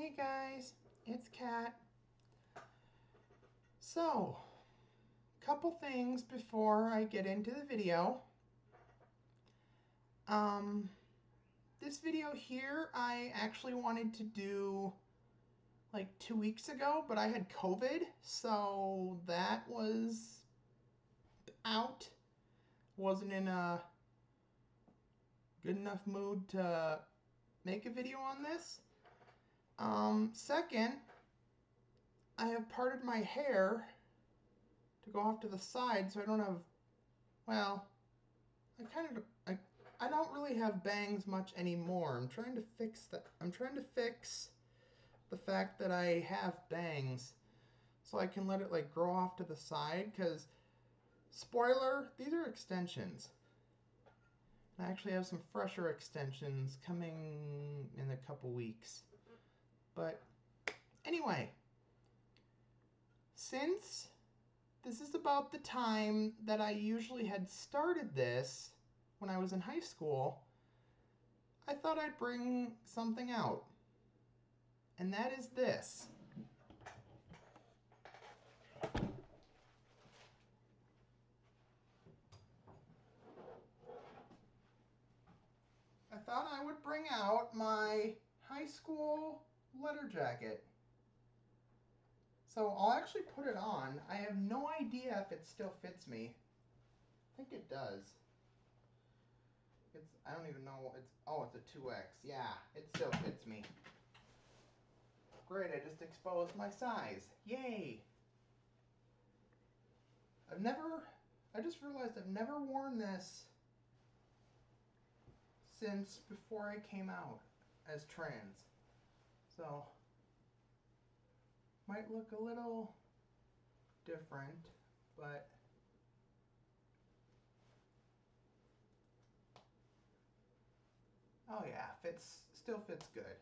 Hey guys, it's Kat. So, couple things before I get into the video. Um, this video here I actually wanted to do like 2 weeks ago, but I had COVID, so that was out. Wasn't in a good enough mood to make a video on this. Second, I have parted my hair to go off to the side, so I don't have, well, I don't really have bangs much anymore. I'm trying to fix that. I'm trying to fix the fact that I have bangs so I can let it like grow off to the side, because spoiler, these are extensions. I actually have some fresher extensions coming in a couple weeks. But anyway, since this is about the time that I usually had started this when I was in high school, I thought I'd bring something out. And that is this. I thought I would bring out my high school letter jacket. So I'll actually put it on. I have no idea if it still fits me. I think it does. I don't even know, it's a 2X. Yeah, it still fits me. Great, I just exposed my size. Yay! I just realized I've never worn this since before I came out as trans. So, might look a little different, but oh yeah, still fits good.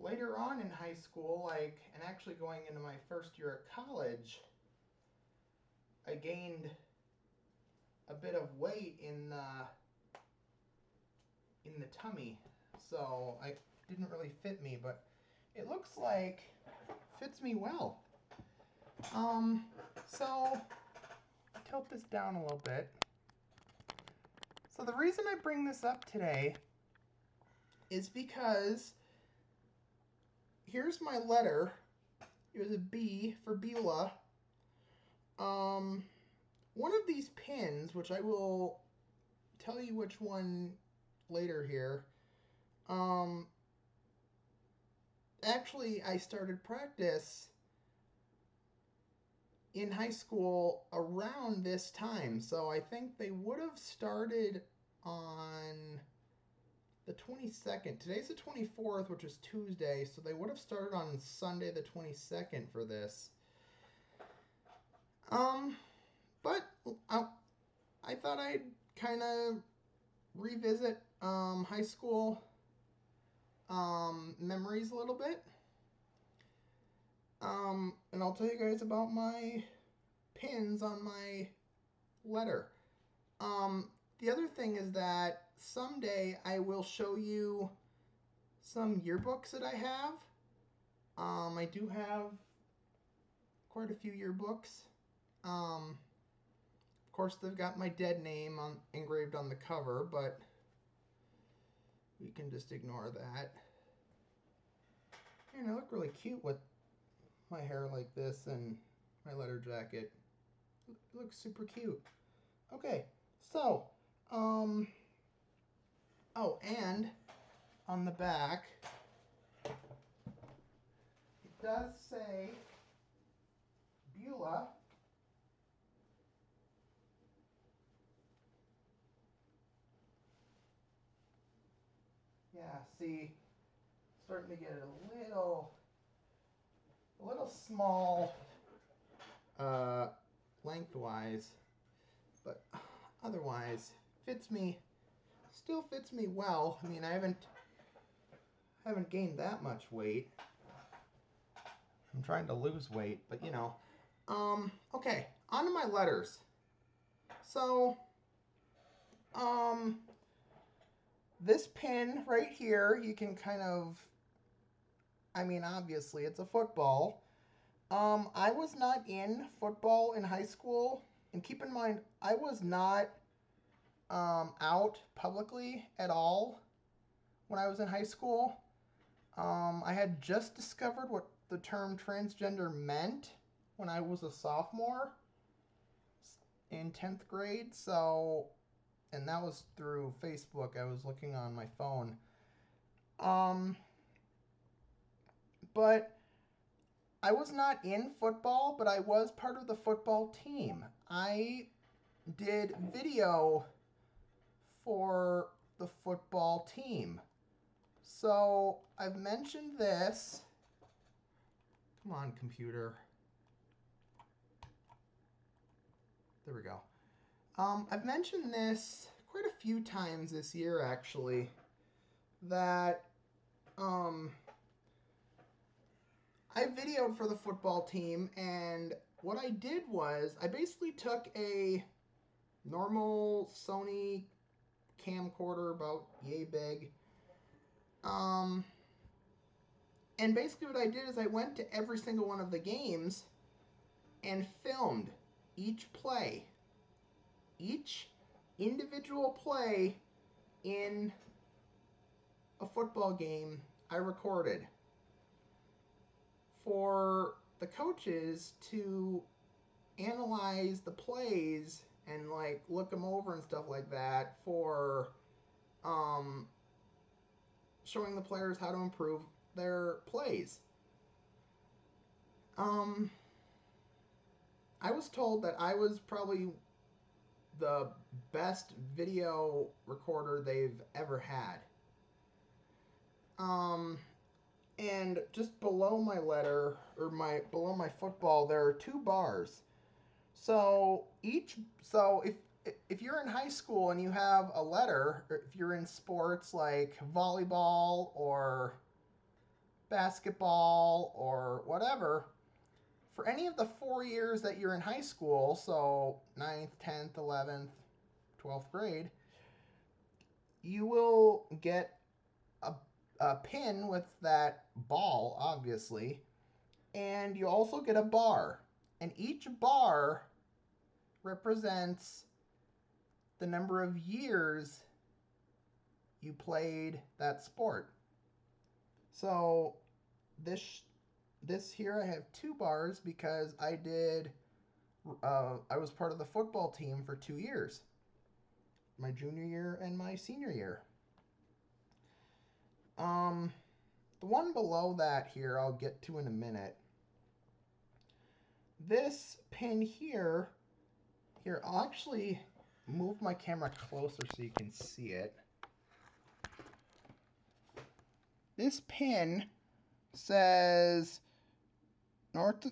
Later on in high school, and actually going into my first year of college, I gained a bit of weight in the tummy, so it didn't really fit me, but it looks like fits me well. So tilt this down a little bit. So the reason I bring this up today is because here's my letter. It was a B for Beulah. One of these pins, which I will tell you which one later here, actually I started practice in high school around this time. So I think they would have started on the 22nd. Today's the 24th, which is Tuesday, so they would have started on Sunday the 22nd for this. But I thought I'd kind of revisit high school memories a little bit. And I'll tell you guys about my pins on my letter. The other thing is that someday I will show you some yearbooks that I have. I do have quite a few yearbooks. Of course, they've got my dead name engraved on the cover, but we can just ignore that. And I look really cute with my hair like this and my letter jacket. It looks super cute. Okay, so, oh, and on the back, it does say Beulah. Yeah, see, starting to get a little small lengthwise, but otherwise still fits me well. I mean, I haven't gained that much weight. I'm trying to lose weight, but you know. Okay, on to my letters. So, this pin right here, you can kind of, I mean, obviously it's a football. I was not in football in high school, and keep in mind, I was not out publicly at all when I was in high school. I had just discovered what the term transgender meant when I was a sophomore in 10th grade. So, and that was through Facebook. I was looking on my phone. Um, but I was not in football, but I was part of the football team. I did video for the football team. So I've mentioned this. Come on, computer. There we go. I've mentioned this quite a few times this year, actually, that I videoed for the football team, and what I did was I basically took a normal Sony camcorder about yay big. And basically what I did is I went to every single one of the games and filmed each play. Each individual play in a football game I recorded for the coaches to analyze the plays and like look them over and stuff like that for showing the players how to improve their plays. I was told that I was probably the best video recorder they've ever had. And just below my letter, or below my football, there are 2 bars. So if you're in high school and you have a letter, or if you're in sports like volleyball or basketball or whatever, for any of the 4 years that you're in high school, so 9th, 10th, 11th, 12th grade, you will get a pin with that ball, obviously, and you also get a bar. And each bar represents the number of years you played that sport. So this here I have 2 bars because I was part of the football team for 2 years. My junior year and my senior year. The one below that here I'll get to in a minute. This pin here, I'll actually move my camera closer so you can see it. This pin says North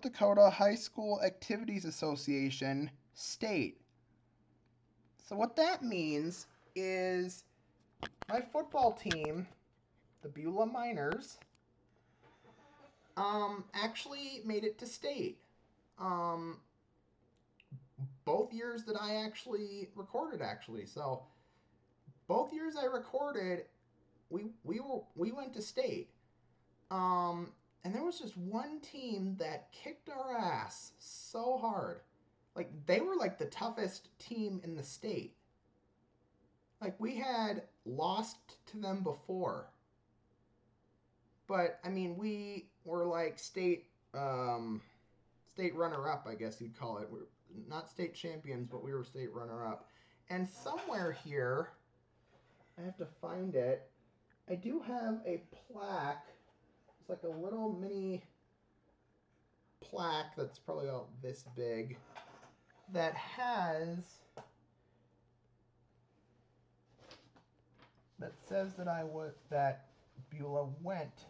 Dakota High School Activities Association State. So what that means is my football team, the Beulah Miners, actually made it to state. Both years that I actually recorded, so both years I recorded, we went to state. And there was just one team that kicked our ass so hard. Like, they were like the toughest team in the state. Like, we had lost to them before. But, I mean, we were like state runner-up, I guess you'd call it. We're not state champions, but we were state runner-up. And somewhere here, I have to find it, I do have a plaque. It's like a little mini plaque that's probably about this big that says that Beulah went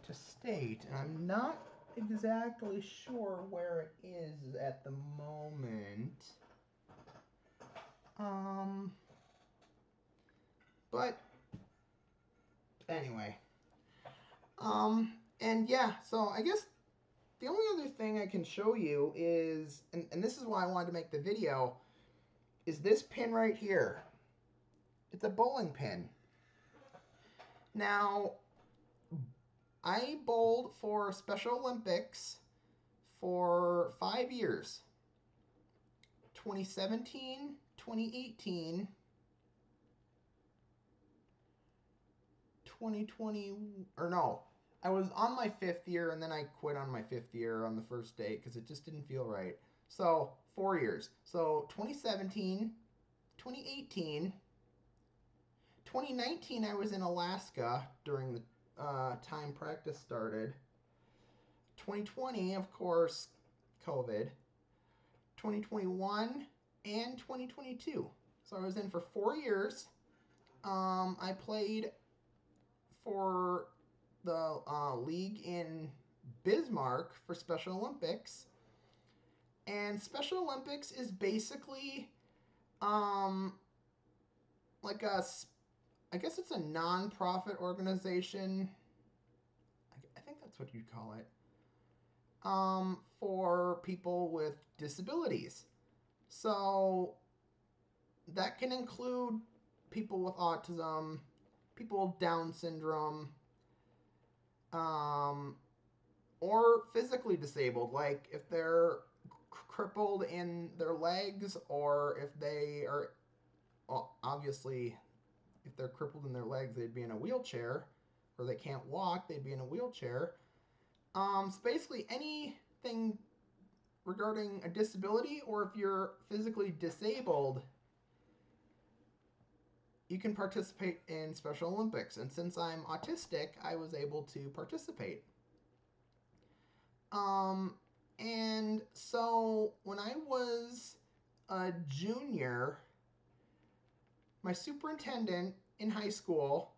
to state, and I'm not exactly sure where it is at the moment. But anyway, and yeah, so I guess the only other thing I can show you is, and this is why I wanted to make the video, is this pin right here. It's a bowling pin. Now, I bowled for Special Olympics for 5 years. 2017, 2018, 2020, or no, I was on my 5th year and then I quit on my 5th year on the first day because it just didn't feel right. So 4 years. So 2017, 2018, 2019 I was in Alaska during the time practice started. 2020, of course, COVID. 2021 and 2022. So I was in for 4 years. I played for the league in Bismarck for Special Olympics. And Special Olympics is basically like I guess it's a non-profit organization. I think that's what you'd call it. For people with disabilities. So that can include people with autism, people with Down syndrome, or physically disabled, like if they're crippled in their legs, or if they are, well, obviously, if they're crippled in their legs, they'd be in a wheelchair, or they can't walk, they'd be in a wheelchair. So basically anything regarding a disability, or if you're physically disabled, you can participate in Special Olympics. And since I'm autistic, I was able to participate. And so when I was a junior, my superintendent in high school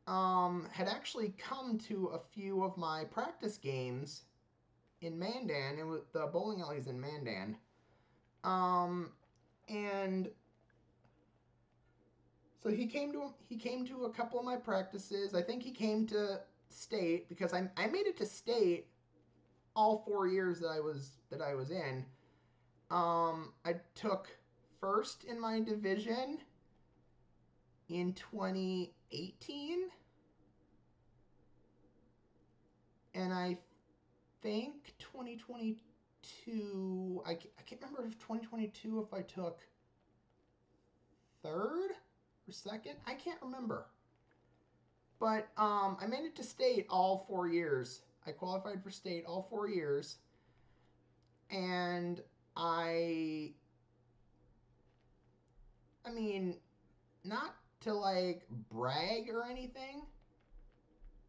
had actually come to a few of my practice games in Mandan, and the bowling alleys in Mandan. And so he came to a couple of my practices. I think he came to state because I made it to state all 4 years that I was in. I took first in my division in 2018, and I think 2022. I can't remember if 2022 if I took third or second. I can't remember. But I made it to state all 4 years. I qualified for state all 4 years. And I mean, not to like brag or anything,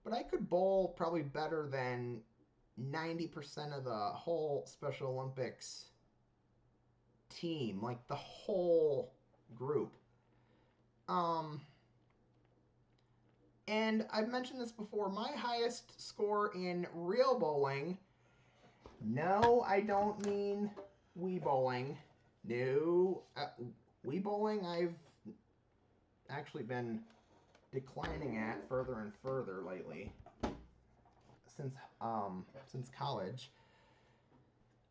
but I could bowl probably better than 90% of the whole Special Olympics team, like the whole group. And I've mentioned this before, my highest score in real bowling, no, I don't mean Wii bowling. No, Wii bowling I've actually been declining at further and further lately since college.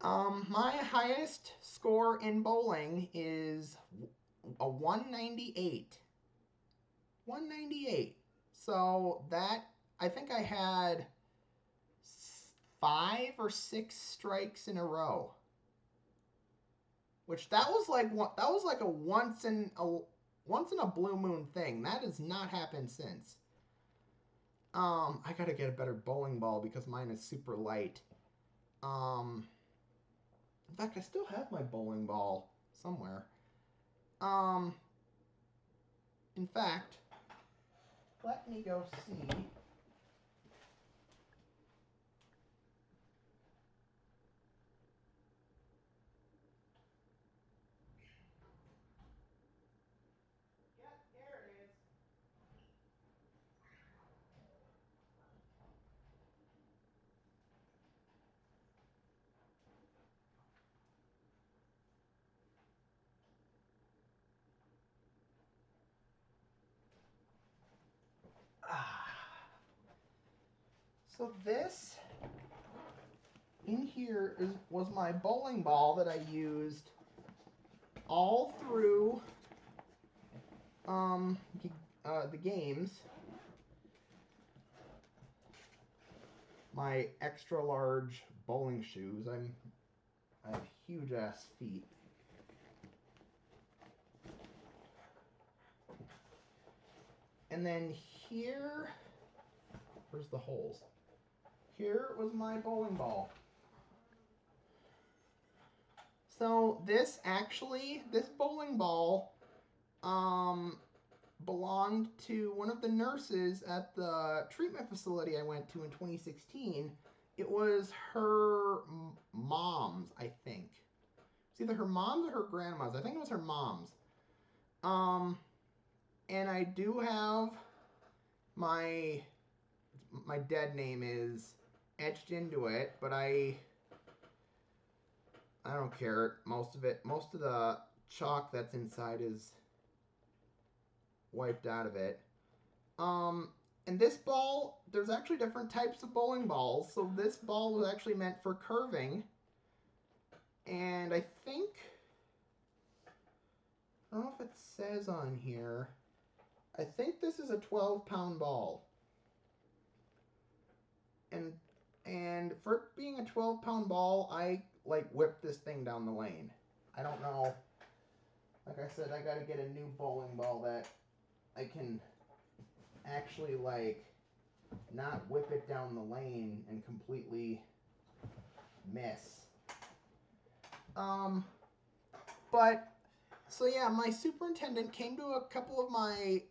My highest score in bowling is a 198. 198. So that, I think I had 5 or 6 strikes in a row. Which that was like a once in a blue moon thing. That has not happened since. I gotta get a better bowling ball because mine is super light. In fact, I still have my bowling ball somewhere. In fact, let me go see. Yep, there it is. So this in here was my bowling ball that I used all through um, the games. My extra large bowling shoes. I have huge ass feet. And then here, where's the holes? Here was my bowling ball. So this bowling ball belonged to one of the nurses at the treatment facility I went to in 2016. It was her mom's, I think. It's either her mom's or her grandma's. I think it was her mom's. And I do have my dead name is etched into it, but I don't care. Most of the chalk that's inside is wiped out of it. And this ball, there's actually different types of bowling balls. So this ball was actually meant for curving. And I think, I don't know if it says on here, I think this is a 12-pound ball. And for it being a 12-pound ball, I like whipped this thing down the lane. I don't know. Like I said, I got to get a new bowling ball that I can actually like not whip it down the lane and completely miss. But so yeah, my superintendent came to a couple of my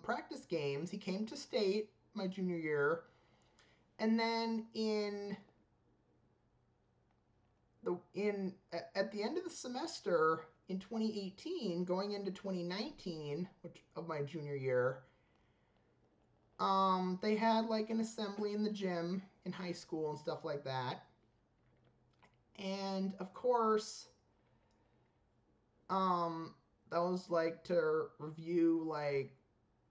practice games. He came to state my junior year, and then at the end of the semester in 2018, going into 2019, which of my junior year, they had like an assembly in the gym in high school and stuff like that. And of course, that was like to review like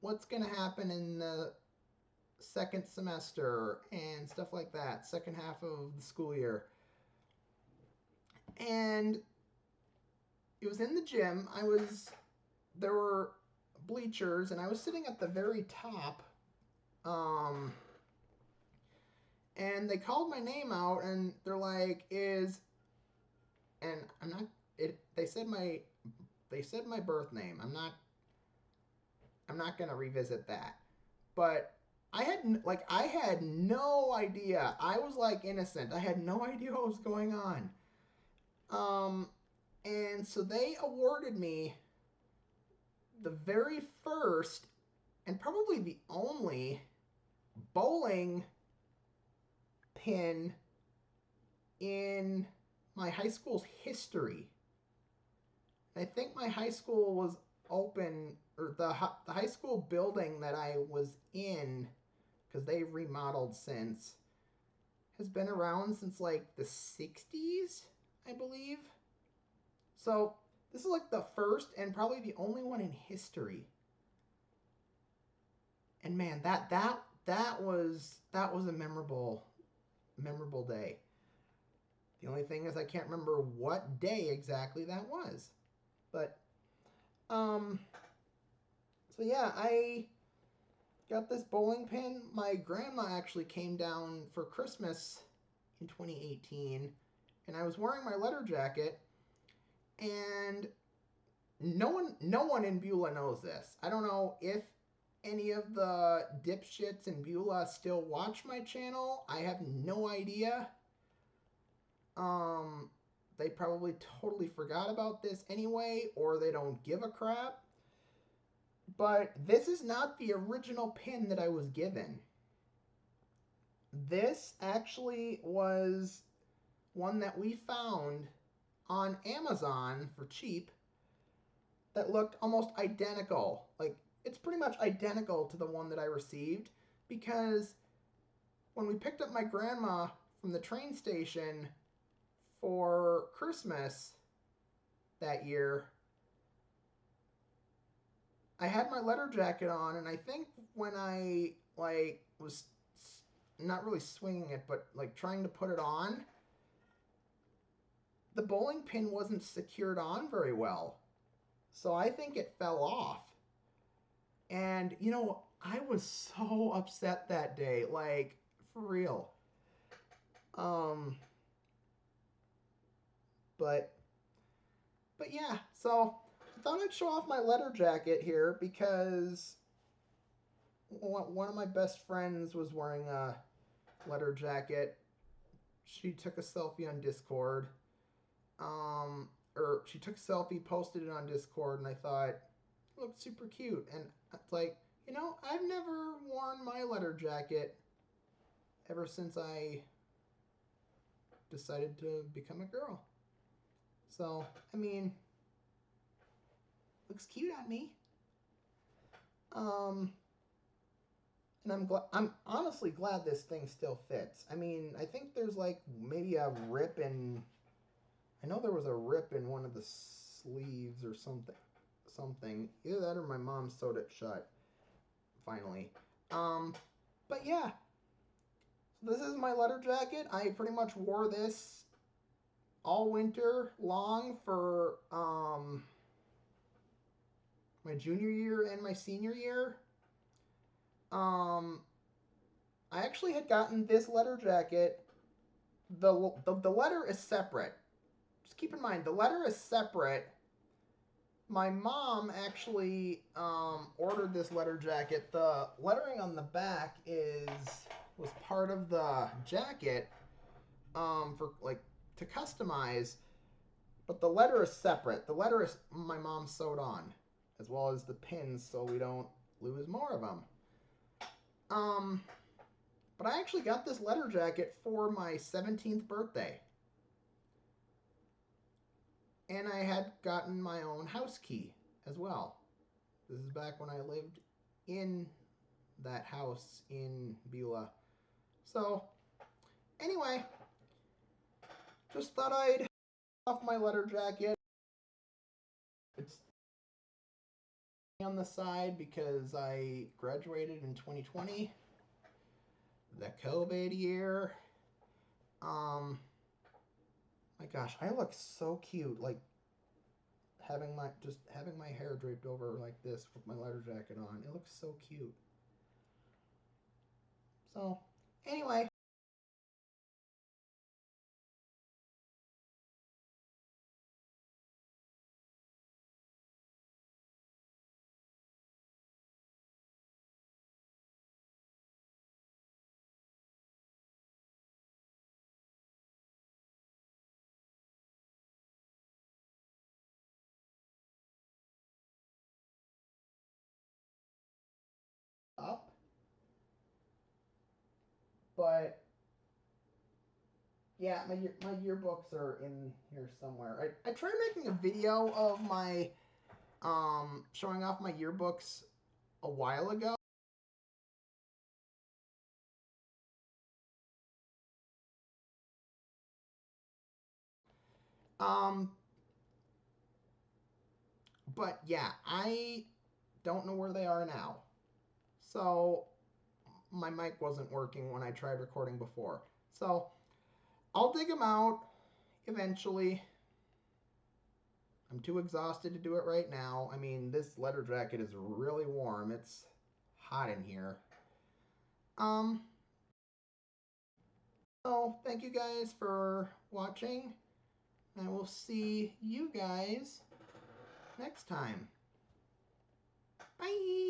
what's gonna happen in the second semester and stuff like that, second half of the school year. And it was in the gym. There were bleachers, and I was sitting at the very top. And they called my name out, and they're like, and I'm not, they said my birth name. I'm not going to revisit that. But I had no idea. I was like innocent. I had no idea what was going on. And so they awarded me the very first and probably the only bowling pin in my high school's history. I think my high school was open, or the high school building that I was in, because they've remodeled since, has been around since like the 60s, I believe. So this is like the first and probably the only one in history. And man, that was a memorable day. The only thing is I can't remember what day exactly that was. But so yeah, I got this bowling pin. My grandma actually came down for Christmas in 2018, and I was wearing my letter jacket, and no one in Beulah knows this. I don't know if any of the dipshits in Beulah still watch my channel. I have no idea. They probably totally forgot about this anyway, or they don't give a crap. But this is not the original pin that I was given. This actually was one that we found on Amazon for cheap that looked almost identical. Like, it's pretty much identical to the one that I received, because when we picked up my grandma from the train station for Christmas that year, I had my letter jacket on, and I think when I like was not really swinging it, but like trying to put it on, the bowling pin wasn't secured on very well. So I think it fell off. And, you know, I was so upset that day. Like, for real. Um, but, but yeah, so I thought I'd show off my letter jacket here because one of my best friends was wearing a letter jacket. She took a selfie on Discord. Or she took a selfie, posted it on Discord, and I thought it looked super cute. And it's like, you know, I've never worn my letter jacket ever since I decided to become a girl. So, I mean, looks cute on me. And I'm honestly glad this thing still fits. I mean, I think there's like maybe a rip in. I know there was a rip in one of the sleeves or something. Either that or my mom sewed it shut. Finally. But yeah. So this is my letter jacket. I pretty much wore this all winter long for my junior year and my senior year. I actually had gotten this letter jacket. The letter is separate. Just keep in mind, the letter is separate. My mom actually ordered this letter jacket. The lettering on the back was part of the jacket for like to customize, but the letter is separate. The letter is my mom sewed on, as well as the pins, so we don't lose more of them. But I actually got this letter jacket for my 17th birthday. And I had gotten my own house key as well. This is back when I lived in that house in Beulah. So, anyway, just thought I'd off my letter jacket. It's on the side because I graduated in 2020, the COVID year. My gosh, I look so cute, like having my hair draped over like this with my letter jacket on. It looks so cute. So, anyway, up, but yeah, my yearbooks are in here somewhere. I tried making a video of my showing off my yearbooks a while ago. Um, but yeah, I don't know where they are now. So my mic wasn't working when I tried recording before. So I'll dig them out eventually. I'm too exhausted to do it right now. I mean, this letter jacket is really warm. It's hot in here. So thank you guys for watching. I will see you guys next time. Bye!